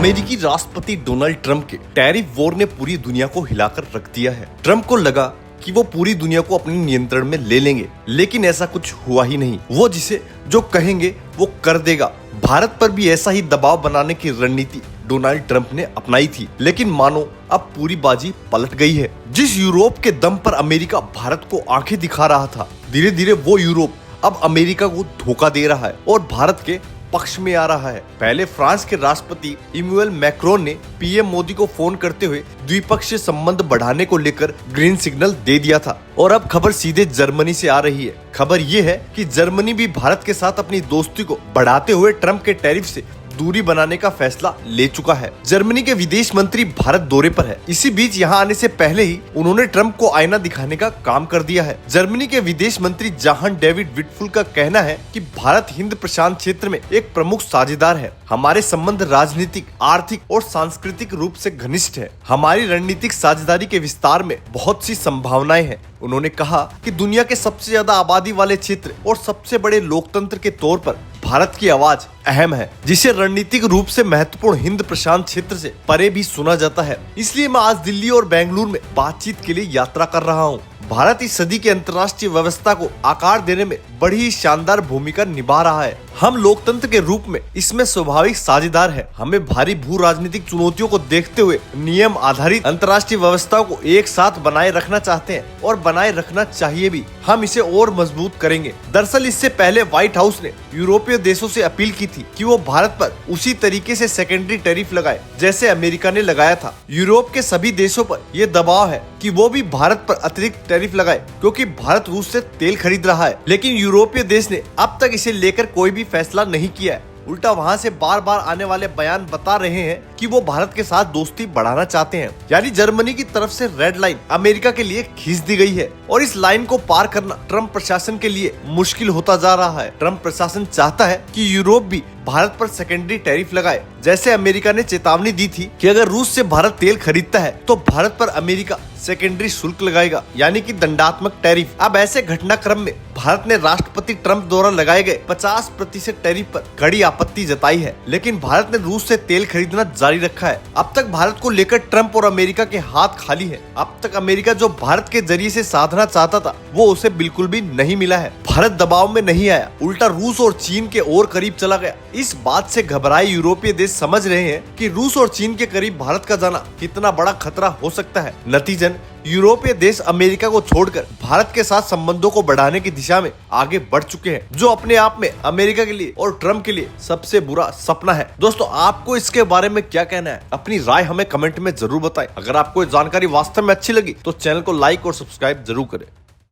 अमेरिकी राष्ट्रपति Donald Trump के टैरिफ वॉर ने पूरी दुनिया को हिलाकर रख दिया है। ट्रंप को लगा कि वो पूरी दुनिया को अपने नियंत्रण में ले लेंगे, लेकिन ऐसा कुछ हुआ ही नहीं। वो जिसे जो कहेंगे वो कर देगा। भारत पर भी ऐसा ही दबाव बनाने की रणनीति डोनाल्ड ट्रंप ने अपनाई थी, लेकिन मानो अब पूरी बाजी पलट गई है। जिस यूरोप के दम पर अमेरिका भारत को आंखें दिखा रहा था, धीरे धीरे वो यूरोप अब अमेरिका को धोखा दे रहा है और भारत के पक्ष में आ रहा है। पहले फ्रांस के राष्ट्रपति इमैनुअल मैक्रोन ने पीएम मोदी को फोन करते हुए द्विपक्षीय संबंध बढ़ाने को लेकर ग्रीन सिग्नल दे दिया था, और अब खबर सीधे जर्मनी से आ रही है। खबर ये है कि जर्मनी भी भारत के साथ अपनी दोस्ती को बढ़ाते हुए ट्रंप के टैरिफ से दूरी बनाने का फैसला ले चुका है। जर्मनी के विदेश मंत्री भारत दौरे पर है। इसी बीच यहाँ आने से पहले ही उन्होंने ट्रंप को आईना दिखाने का काम कर दिया है। जर्मनी के विदेश मंत्री जहान डेविड विटफुल का कहना है कि भारत हिंद प्रशांत क्षेत्र में एक प्रमुख साझेदार है। हमारे संबंध राजनीतिक, आर्थिक और सांस्कृतिक रूप से घनिष्ठ है। हमारी रणनीतिक साझेदारी के विस्तार में बहुत सी संभावनाएं हैं। उन्होंने कहा कि दुनिया के सबसे ज्यादा आबादी वाले क्षेत्र और सबसे बड़े लोकतंत्र के तौर पर भारत की आवाज अहम है, जिसे रणनीतिक रूप से महत्वपूर्ण हिंद प्रशांत क्षेत्र से परे भी सुना जाता है। इसलिए मैं आज दिल्ली और बेंगलुरु में बातचीत के लिए यात्रा कर रहा हूँ। भारत इस सदी की अंतर्राष्ट्रीय व्यवस्था को आकार देने में बड़ी ही शानदार भूमिका निभा रहा है। हम लोकतंत्र के रूप में इसमें स्वाभाविक साझेदार हैं। हमें भारी भू राजनीतिक चुनौतियों को देखते हुए नियम आधारित अंतर्राष्ट्रीय व्यवस्था को एक साथ बनाए रखना चाहते हैं, और बनाए रखना चाहिए भी। हम इसे और मजबूत करेंगे। दरअसल इससे पहले व्हाइट हाउस ने यूरोपीय देशों से अपील की थी कि वो भारत पर उसी तरीके से सेकेंडरी टैरिफ लगाए जैसे अमेरिका ने लगाया था। यूरोप के सभी देशों पर यह दबाव है कि वो भी भारत पर अतिरिक्त टैरिफ लगाए, क्योंकि भारत रूस से तेल खरीद रहा है। लेकिन यूरोपीय देश ने अब तक इसे लेकर कोई भी फैसला नहीं किया है। उल्टा वहां से बार बार आने वाले बयान बता रहे हैं कि वो भारत के साथ दोस्ती बढ़ाना चाहते हैं। यानी जर्मनी की तरफ से रेड लाइन अमेरिका के लिए खींच दी गई है, और इस लाइन को पार करना ट्रंप प्रशासन के लिए मुश्किल होता जा रहा है। ट्रंप प्रशासन चाहता है कि यूरोप भी भारत पर सेकेंडरी टैरिफ लगाए, जैसे अमेरिका ने चेतावनी दी थी कि अगर रूस से भारत तेल खरीदता है तो भारत पर अमेरिका सेकेंडरी शुल्क लगाएगा, यानी कि दंडात्मक टैरिफ। अब ऐसे घटनाक्रम में भारत ने राष्ट्रपति ट्रंप द्वारा लगाए गए 50% टैरिफ पर कड़ी आपत्ति जताई है, लेकिन भारत ने रूस से तेल खरीदना जारी रखा है। अब तक भारत को लेकर ट्रंप और अमेरिका के हाथ खाली है। अब तक अमेरिका जो भारत के जरिए से साधना चाहता था, वो उसे बिल्कुल भी नहीं मिला है। भारत दबाव में नहीं आया, उल्टा रूस और चीन के और करीब चला गया। इस बात से घबराए यूरोपीय देश समझ रहे हैं कि रूस और चीन के करीब भारत का जाना कितना बड़ा खतरा हो सकता है। नतीजन यूरोपीय देश अमेरिका को छोड़कर भारत के साथ संबंधों को बढ़ाने की दिशा में आगे बढ़ चुके हैं, जो अपने आप में अमेरिका के लिए और ट्रंप के लिए सबसे बुरा सपना है। दोस्तों, आपको इसके बारे में क्या कहना है? अपनी राय हमें कमेंट में जरूर बताएं। अगर आपको जानकारी वास्तव में अच्छी लगी तो चैनल को लाइक और सब्सक्राइब जरूर करें।